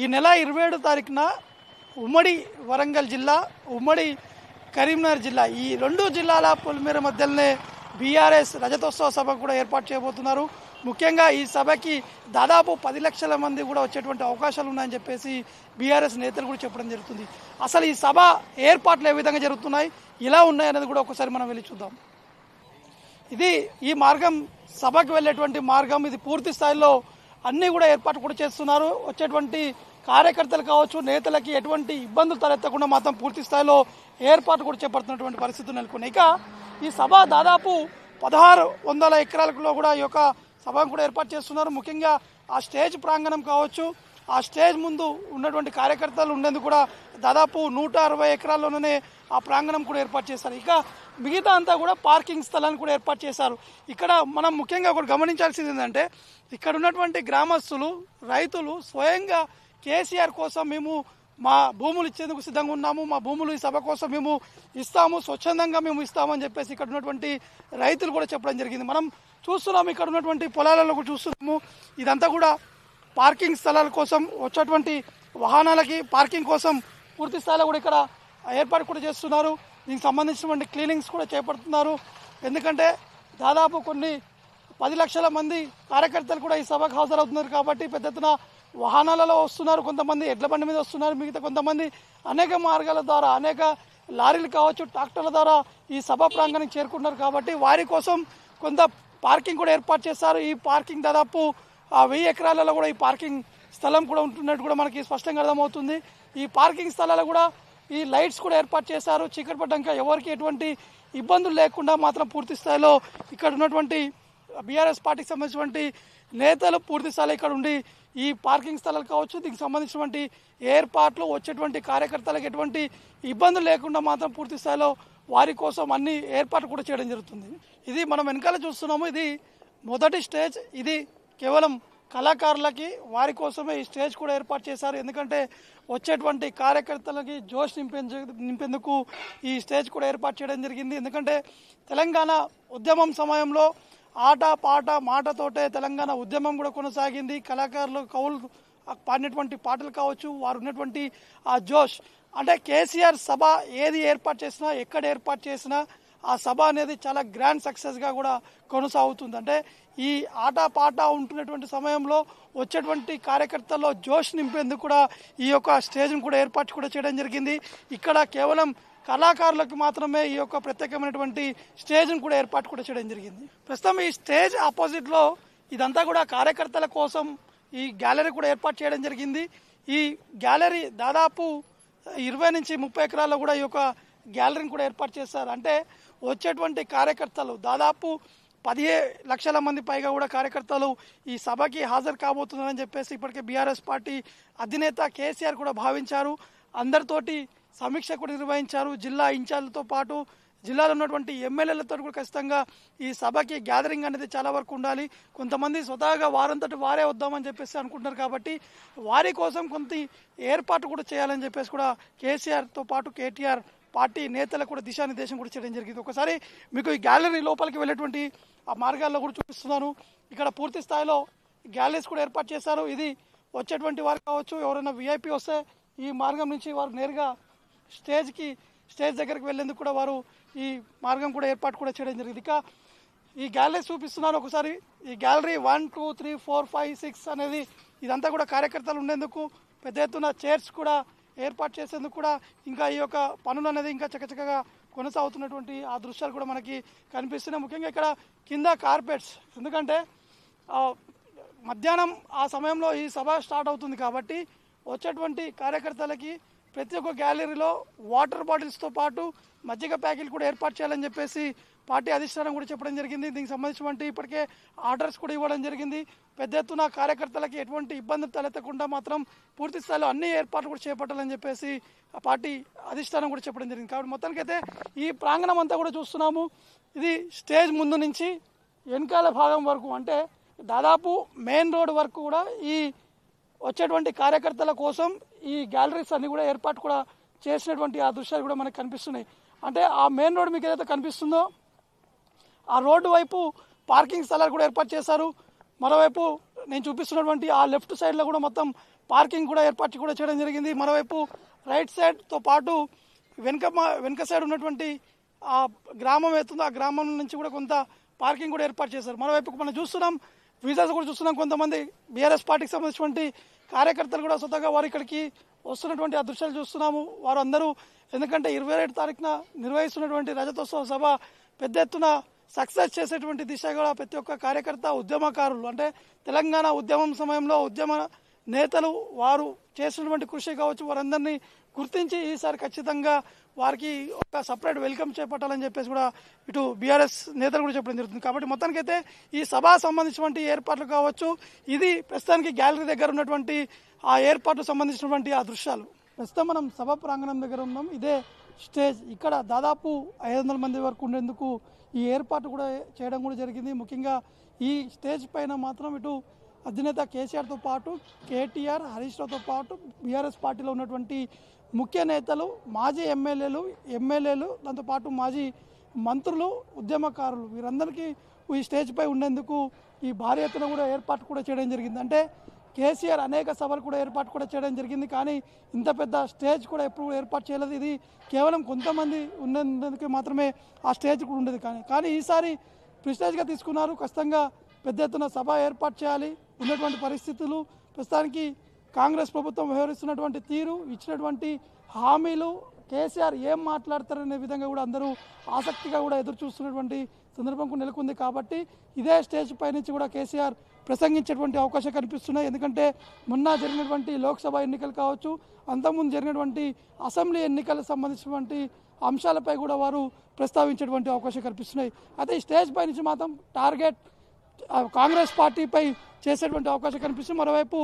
ఈ నెల 27 తారీఖున ఉమ్మడి వరంగల్ జిల్లా, ఉమ్మడి కరీంనగర్ జిల్లా, ఈ రెండు జిల్లాల పొలిమేర మధ్యలోనే బీఆర్ఎస్ రజతోత్సవ సభ కూడా ఏర్పాటు చేయబోతున్నారు. ముఖ్యంగా ఈ సభకి దాదాపు 10 లక్షల మంది కూడా వచ్చేటువంటి అవకాశాలు ఉన్నాయని చెప్పేసి బీఆర్ఎస్ నేతలు కూడా చెప్పడం జరుగుతుంది. అసలు ఈ సభ ఏర్పాట్లు ఏ విధంగా జరుగుతున్నాయి, ఇలా ఉన్నాయనేది కూడా ఒకసారి మనం వెళ్ళి చూద్దాం. ఇది ఈ మార్గం, సభకు వెళ్ళేటువంటి మార్గం. ఇది పూర్తి స్థాయిలో అన్నీ కూడా ఏర్పాటు కూడా చేస్తున్నారు. వచ్చేటువంటి కార్యకర్తలు కావచ్చు, నేతలకి ఎటువంటి ఇబ్బందులు తలెత్తకుండా మాత్రం పూర్తి స్థాయిలో ఏర్పాటు కూడా చేపడుతున్నటువంటి పరిస్థితులు నెలకొన్నాయి. ఇక ఈ సభ దాదాపు 1600 ఎకరాలలో కూడా ఈ యొక్క సభను కూడా ఏర్పాటు చేస్తున్నారు. ముఖ్యంగా ఆ స్టేజ్ ప్రాంగణం కావచ్చు, ఆ స్టేజ్ ముందు ఉన్నటువంటి కార్యకర్తలు ఉండేందుకు కూడా దాదాపు 160 ఎకరాల్లోనే ఆ ప్రాంగణం కూడా ఏర్పాటు చేశారు. ఇక మిగతా అంతా కూడా పార్కింగ్ స్థలాన్ని కూడా ఏర్పాటు చేశారు. ఇక్కడ మనం ముఖ్యంగా ఒకటి గమనించాల్సింది ఏంటంటే, ఇక్కడ ఉన్నటువంటి గ్రామస్తులు, రైతులు స్వయంగా కేసీఆర్ కోసం మేము మా భూములు ఇచ్చేందుకు సిద్ధంగా ఉన్నాము, మా భూములు ఈ సభ కోసం మేము ఇస్తాము, స్వచ్ఛందంగా మేము ఇస్తామని చెప్పేసి ఇక్కడ ఉన్నటువంటి రైతులు కూడా చెప్పడం జరిగింది. మనం చూస్తున్నాము, ఇక్కడ ఉన్నటువంటి పొలాలలో కూడా చూస్తున్నాము. ఇదంతా కూడా పార్కింగ్ స్థలాల కోసం, వచ్చేటువంటి వాహనాలకి పార్కింగ్ కోసం పూర్తి స్థాయిలో కూడా ఇక్కడ ఏర్పాటు కూడా చేస్తున్నారు. దీనికి సంబంధించినటువంటి క్లీనింగ్స్ కూడా చేపడుతున్నారు. ఎందుకంటే దాదాపు కొన్ని 10 లక్షల మంది కార్యకర్తలు కూడా ఈ సభకు హాజరవుతున్నారు కాబట్టి పెద్ద ఎత్తున వాహనాలలో వస్తున్నారు. కొంతమంది ఎడ్ల బండి మీద వస్తున్నారు, మిగతా కొంతమంది అనేక మార్గాల ద్వారా, అనేక లారీలు కావచ్చు, ట్రాక్టర్ల ద్వారా ఈ సభ ప్రాంగణానికి చేరుకుంటున్నారు. కాబట్టి వారి కోసం కొంత పార్కింగ్ కూడా ఏర్పాటు చేశారు. ఈ పార్కింగ్ దాదాపు 1000 ఎకరాలలో కూడా ఈ పార్కింగ్ స్థలం కూడా ఉంటున్నట్టు కూడా మనకి స్పష్టంగా అర్థమవుతుంది. ఈ పార్కింగ్ స్థలాలు కూడా ఈ లైట్స్ కూడా ఏర్పాటు చేశారు. చీకటి పడ్డాక ఎవరికి ఎటువంటి ఇబ్బందులు లేకుండా మాత్రం పూర్తి స్థాయిలో ఇక్కడ ఉన్నటువంటి బీఆర్ఎస్ పార్టీకి సంబంధించినటువంటి నేతలు పూర్తి స్థాయిలో ఇక్కడ ఉండి ఈ పార్కింగ్ స్థలాలు కావచ్చు, దీనికి సంబంధించినటువంటి ఏర్పాట్లు, వచ్చేటువంటి కార్యకర్తలకు ఎటువంటి ఇబ్బందులు లేకుండా మాత్రం పూర్తి స్థాయిలో వారి కోసం అన్ని ఏర్పాట్లు కూడా చేయడం జరుగుతుంది. ఇది మనం వెనకాల చూస్తున్నాము, ఇది మొదటి స్టేజ్. ఇది కేవలం కళాకారులకి, వారి కోసమే ఈ స్టేజ్ కూడా ఏర్పాటు చేశారు. ఎందుకంటే వచ్చేటువంటి కార్యకర్తలకి జోష్ నింపేందుకు ఈ స్టేజ్ కూడా ఏర్పాటు చేయడం జరిగింది. ఎందుకంటే తెలంగాణ ఉద్యమం సమయంలో ఆట పాట మాటతోటే తెలంగాణ ఉద్యమం కూడా కొనసాగింది. కళాకారులు, కవులు పాడినటువంటి పాటలు కావచ్చు, వారు ఉన్నటువంటి ఆ జోష్, అంటే కేసీఆర్ సభ ఏది ఏర్పాటు చేసినా, ఎక్కడ ఏర్పాటు చేసినా ఆ సభ అనేది చాలా గ్రాండ్ సక్సెస్గా కూడా కొనసాగుతుంది. అంటే ఈ ఆట పాట ఉంటున్నటువంటి సమయంలో వచ్చేటువంటి కార్యకర్తల్లో జోష్ నింపేందుకు కూడా ఈ యొక్క స్టేజ్ను కూడా ఏర్పాటు కూడా చేయడం జరిగింది. ఇక్కడ కేవలం కళాకారులకు మాత్రమే ఈ యొక్క ప్రత్యేకమైనటువంటి స్టేజ్ను కూడా ఏర్పాటు కూడా చేయడం జరిగింది. ప్రస్తుతం ఈ స్టేజ్ ఆపోజిట్లో ఇదంతా కూడా కార్యకర్తల కోసం ఈ గ్యాలరీ కూడా ఏర్పాటు చేయడం జరిగింది. ఈ గ్యాలరీ దాదాపు 20 నుంచి 30 ఎకరాల్లో కూడా ఈ యొక్క గ్యాలరీని కూడా ఏర్పాటు చేశారు. అంటే వచ్చేటువంటి కార్యకర్తలు దాదాపు 15 లక్షల మంది పైగా కూడా కార్యకర్తలు ఈ సభకి హాజరు కాబోతున్నారని చెప్పేసి ఇప్పటికే బీఆర్ఎస్ పార్టీ అధినేత కేసీఆర్ కూడా భావించారు. అందరితోటి సమీక్ష కూడా నిర్వహించారు. జిల్లా ఇన్ఛార్జ్లతో పాటు జిల్లాలో ఉన్నటువంటి ఎమ్మెల్యేలతో కూడా ఖచ్చితంగా ఈ సభకి గ్యాదరింగ్ అనేది చాలా వరకు ఉండాలి. కొంతమంది స్వతహాగా వారంతటి వారే వద్దామని చెప్పేసి అనుకుంటారు. కాబట్టి వారి కోసం కొంత ఏర్పాటు కూడా చేయాలని చెప్పేసి కూడా కేసీఆర్తో పాటు కేటీఆర్ పార్టీ నేతలకు కూడా దిశానిర్దేశం కూడా చేయడం జరిగింది. ఒకసారి మీకు ఈ గ్యాలరీ లోపలికి వెళ్ళేటువంటి ఆ మార్గాల్లో కూడా చూపిస్తున్నాను. ఇక్కడ పూర్తి స్థాయిలో గ్యాలరీస్ కూడా ఏర్పాటు చేశారు. ఇది వచ్చేటువంటి వారు కావచ్చు, ఎవరైనా విఐపీ వస్తే ఈ మార్గం నుంచి వారు నేరుగా స్టేజ్ దగ్గరికి వెళ్ళేందుకు కూడా వారు ఈ మార్గం కూడా ఏర్పాటు కూడా చేయడం జరిగింది. ఇక ఈ గ్యాలరీ చూపిస్తున్నాను ఒకసారి. ఈ గ్యాలరీ 1, 2, 3, 4, 5, 6 అనేది ఇదంతా కూడా కార్యకర్తలు ఉండేందుకు పెద్ద ఎత్తున చైర్స్ కూడా ఏర్పాటు చేసేందుకు కూడా ఇంకా ఈ యొక్క పనులు అనేది ఇంకా చకచకగా కొనసాగుతున్నటువంటి ఆ దృశ్యాలు కూడా మనకి కనిపిస్తున్నాయి. ముఖ్యంగా ఇక్కడ కింద కార్పెట్స్, ఎందుకంటే మధ్యాహ్నం ఆ సమయంలో ఈ సభ స్టార్ట్ అవుతుంది కాబట్టి వచ్చేటువంటి కార్యకర్తలకి ప్రతి ఒక్క గ్యాలరీలో వాటర్ బాటిల్స్తో పాటు మజ్జిగ ప్యాకెట్లు కూడా ఏర్పాటు చేయాలని చెప్పేసి పార్టీ అధిష్టానం కూడా చెప్పడం జరిగింది. దీనికి సంబంధించినటువంటి ఇప్పటికే ఆర్డర్స్ కూడా ఇవ్వడం జరిగింది. పెద్ద ఎత్తున కార్యకర్తలకి ఎటువంటి ఇబ్బందులు తలెత్తకుండా మాత్రం పూర్తి స్థాయిలో అన్ని ఏర్పాట్లు కూడా చేపట్టాలని చెప్పేసి ఆ పార్టీ అధిష్టానం కూడా చెప్పడం జరిగింది. కాబట్టి మొత్తానికైతే ఈ ప్రాంగణం అంతా కూడా చూస్తున్నాము. ఇది స్టేజ్ ముందు నుంచి వెనకాల భాగం వరకు, అంటే దాదాపు మెయిన్ రోడ్ వరకు కూడా ఈ వచ్చేటువంటి కార్యకర్తల కోసం ఈ గ్యాలరీస్ అన్ని కూడా ఏర్పాటు కూడా చేసినటువంటి ఆ దృశ్యాలు కూడా మనకు కనిపిస్తున్నాయి. అంటే ఆ మెయిన్ రోడ్ మీకు ఏదైతే కనిపిస్తుందో ఆ రోడ్డు వైపు పార్కింగ్ స్థలాలు కూడా ఏర్పాటు చేశారు. మరోవైపు నేను చూపిస్తున్నటువంటి ఆ లెఫ్ట్ సైడ్లో కూడా మొత్తం పార్కింగ్ కూడా ఏర్పాటు కూడా చేయడం జరిగింది. మరోవైపు రైట్ సైడ్తో పాటు వెనక సైడ్ ఉన్నటువంటి ఆ గ్రామం ఏతుందో ఆ గ్రామం నుంచి కూడా కొంత పార్కింగ్ కూడా ఏర్పాటు చేశారు. మరోవైపు మనం చూస్తున్నాం, విజువల్స్ కూడా చూస్తున్నాం, కొంతమంది బీఆర్ఎస్ పార్టీకి సంబంధించినటువంటి కార్యకర్తలు కూడా స్వతహాగా వారు ఇక్కడికి వస్తున్నటువంటి ఆ దృశ్యాలు చూస్తున్నాము. వారు అందరూ ఎందుకంటే 22 తారీఖున నిర్వహిస్తున్నటువంటి రజతోత్సవ సభ పెద్ద ఎత్తున సక్సెస్ చేసేటువంటి దిశగా ప్రతి ఒక్క కార్యకర్త, ఉద్యమకారులు అంటే తెలంగాణ ఉద్యమం సమయంలో ఉద్యమ నేతలు వారు చేసినటువంటి కృషి కావచ్చు, వారందరినీ గుర్తించి ఈసారి ఖచ్చితంగా వారికి ఒక సపరేట్ వెల్కమ్ చేపట్టాలని చెప్పేసి కూడా ఇటు బీఆర్ఎస్ నేతలు కూడా చెప్పడం జరుగుతుంది. కాబట్టి మొత్తానికైతే ఈ సభ సంబంధించినటువంటి ఏర్పాట్లు కావచ్చు, ఇది ప్రస్తుతానికి గ్యాలరీ దగ్గర ఉన్నటువంటి ఆ ఏర్పాట్లకు సంబంధించినటువంటి ఆ దృశ్యాలు. ప్రస్తుతం మనం సభ ప్రాంగణం దగ్గర ఉన్నాం. ఇదే స్టేజ్. ఇక్కడ దాదాపు 500 మంది వరకు ఉండేందుకు ఈ ఏర్పాటు కూడా చేయడం కూడా జరిగింది. ముఖ్యంగా ఈ స్టేజ్ పైన మాత్రం ఇటు అధినేత కేసీఆర్తో పాటు కేటీఆర్, హరీష్ రావుతో పాటు బీఆర్ఎస్ పార్టీలో ఉన్నటువంటి ముఖ్య నేతలు, మాజీ ఎమ్మెల్యేలు, దాంతోపాటు మాజీ మంత్రులు, ఉద్యమకారులు వీరందరికీ ఈ స్టేజ్ పై ఉండేందుకు ఈ భారీ ఎత్తున కూడా ఏర్పాటు కూడా చేయడం జరిగింది. అంటే కేసీఆర్ అనేక సభలు కూడా ఏర్పాటు కూడా చేయడం జరిగింది, కానీ ఇంత పెద్ద స్టేజ్ కూడా ఎప్పుడు ఏర్పాటు చేయలేదు. ఇది కేవలం కొంతమంది ఉండేందుకు మాత్రమే ఆ స్టేజ్ కూడా ఉండేది. కానీ ఈసారి ప్రిస్టేజ్గా తీసుకున్నారు. ఖచ్చితంగా పెద్ద ఎత్తున సభ ఏర్పాటు చేయాలి. ఉన్నటువంటి పరిస్థితులు, ప్రస్తుతానికి కాంగ్రెస్ ప్రభుత్వం వ్యవహరిస్తున్నటువంటి తీరు, ఇచ్చినటువంటి హామీలు, కేసీఆర్ ఏం మాట్లాడతారనే విధంగా కూడా అందరూ ఆసక్తిగా కూడా ఎదురు చూస్తున్నటువంటి సందర్భం నెలకొంది. కాబట్టి ఇదే స్టేజ్ పై నుంచి కూడా కేసీఆర్ ప్రసంగించేటువంటి అవకాశం కనిపిస్తున్నాయి. ఎందుకంటే మొన్న జరిగినటువంటి లోక్సభ ఎన్నికలు కావచ్చు, అంతకుముందు జరిగినటువంటి అసెంబ్లీ ఎన్నికలకు సంబంధించినటువంటి అంశాలపై కూడా వారు ప్రస్తావించేటువంటి అవకాశం కనిపిస్తున్నాయి. అయితే ఈ స్టేజ్ పై నుంచి మాత్రం టార్గెట్ కాంగ్రెస్ పార్టీపై చేసేటువంటి అవకాశం కనిపిస్తుంది. మరోవైపు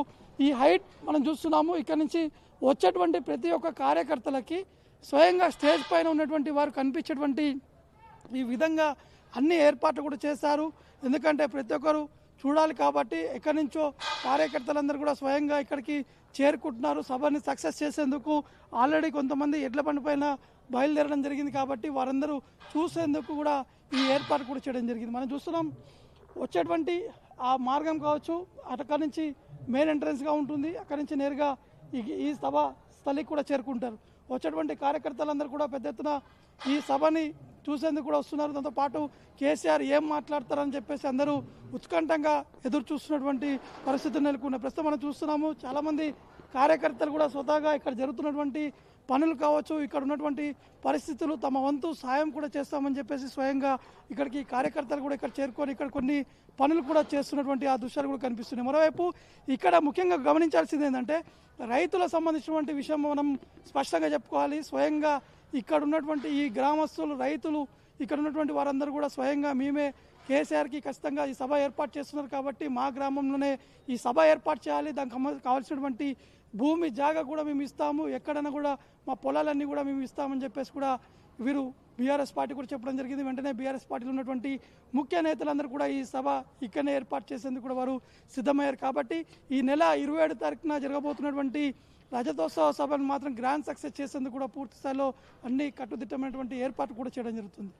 ఈ హైట్ మనం చూస్తున్నాము. ఇక్కడ నుంచి వచ్చేటువంటి ప్రతి ఒక్క కార్యకర్తలకి స్వయంగా స్టేజ్ పైన ఉన్నటువంటి వారు కనిపించేటువంటి ఈ విధంగా అన్ని ఏర్పాట్లు కూడా చేశారు. ఎందుకంటే ప్రతి ఒక్కరు చూడాలి కాబట్టి ఎక్కడి నుంచో కార్యకర్తలందరూ కూడా స్వయంగా ఇక్కడికి చేరుకుంటున్నారు. సభని సక్సెస్ చేసేందుకు ఆల్రెడీ కొంతమంది ఎడ్ల బండి పైన బయలుదేరడం జరిగింది. కాబట్టి వారందరూ చూసేందుకు కూడా ఈ ఏర్పాటు కూడా చేయడం జరిగింది. మనం చూస్తున్నాం, వచ్చేటువంటి ఆ మార్గం కావచ్చు అక్కడి నుంచి మెయిన్ ఎంట్రన్స్గా ఉంటుంది. అక్కడి నుంచి నేరుగా ఈ సభ స్థలికి కూడా చేరుకుంటారు. వచ్చేటువంటి కార్యకర్తలందరూ కూడా పెద్ద ఎత్తున ఈ సభని చూసేందుకు కూడా వస్తున్నారు. దాంతోపాటు కేసీఆర్ ఏం మాట్లాడతారని చెప్పేసి అందరూ ఉత్కంఠంగా ఎదురు చూస్తున్నటువంటి పరిస్థితులు నెలకొన్నాయి. ప్రస్తుతం మనం చూస్తున్నాము, చాలామంది కార్యకర్తలు కూడా స్వతహాగా ఇక్కడ జరుగుతున్నటువంటి పనులు కావచ్చు, ఇక్కడ ఉన్నటువంటి పరిస్థితులు తమ వంతు సాయం కూడా చేస్తామని చెప్పేసి స్వయంగా ఇక్కడికి కార్యకర్తలు కూడా ఇక్కడ చేరుకొని ఇక్కడ కొన్ని పనులు కూడా చేస్తున్నటువంటి ఆ దృశ్యాలు కూడా కనిపిస్తున్నాయి. మరోవైపు ఇక్కడ ముఖ్యంగా గమనించాల్సింది ఏంటంటే రైతులకు సంబంధించినటువంటి విషయం మనం స్పష్టంగా చెప్పుకోవాలి. స్వయంగా ఇక్కడ ఉన్నటువంటి ఈ గ్రామస్తులు, రైతులు, ఇక్కడ ఉన్నటువంటి వారందరూ కూడా స్వయంగా మేమే కేసీఆర్కి ఖచ్చితంగా ఈ సభ ఏర్పాటు చేస్తున్నారు కాబట్టి మా గ్రామంలోనే ఈ సభ ఏర్పాటు చేయాలి, దానికి కావాల్సినటువంటి భూమి జాగా కూడా మేము ఇస్తాము, ఎక్కడైనా కూడా మా పొలాలన్నీ కూడా మేము ఇస్తామని చెప్పేసి కూడా వీరు బీఆర్ఎస్ పార్టీ కూడా చెప్పడం జరిగింది. వెంటనే బీఆర్ఎస్ పార్టీలో ఉన్నటువంటి ముఖ్య నేతలందరూ కూడా ఈ సభ ఇక్కడనే ఏర్పాటు చేసేందుకు కూడా వారు సిద్ధమయ్యారు. కాబట్టి ఈ నెల 27 తారీఖున జరగబోతున్నటువంటి రజతోత్సవ సభను మాత్రం గ్రాండ్ సక్సెస్ చేసేందుకు కూడా పూర్తి స్థాయిలో అన్ని కట్టుదిట్టమైనటువంటి ఏర్పాటు కూడా చేయడం జరుగుతుంది.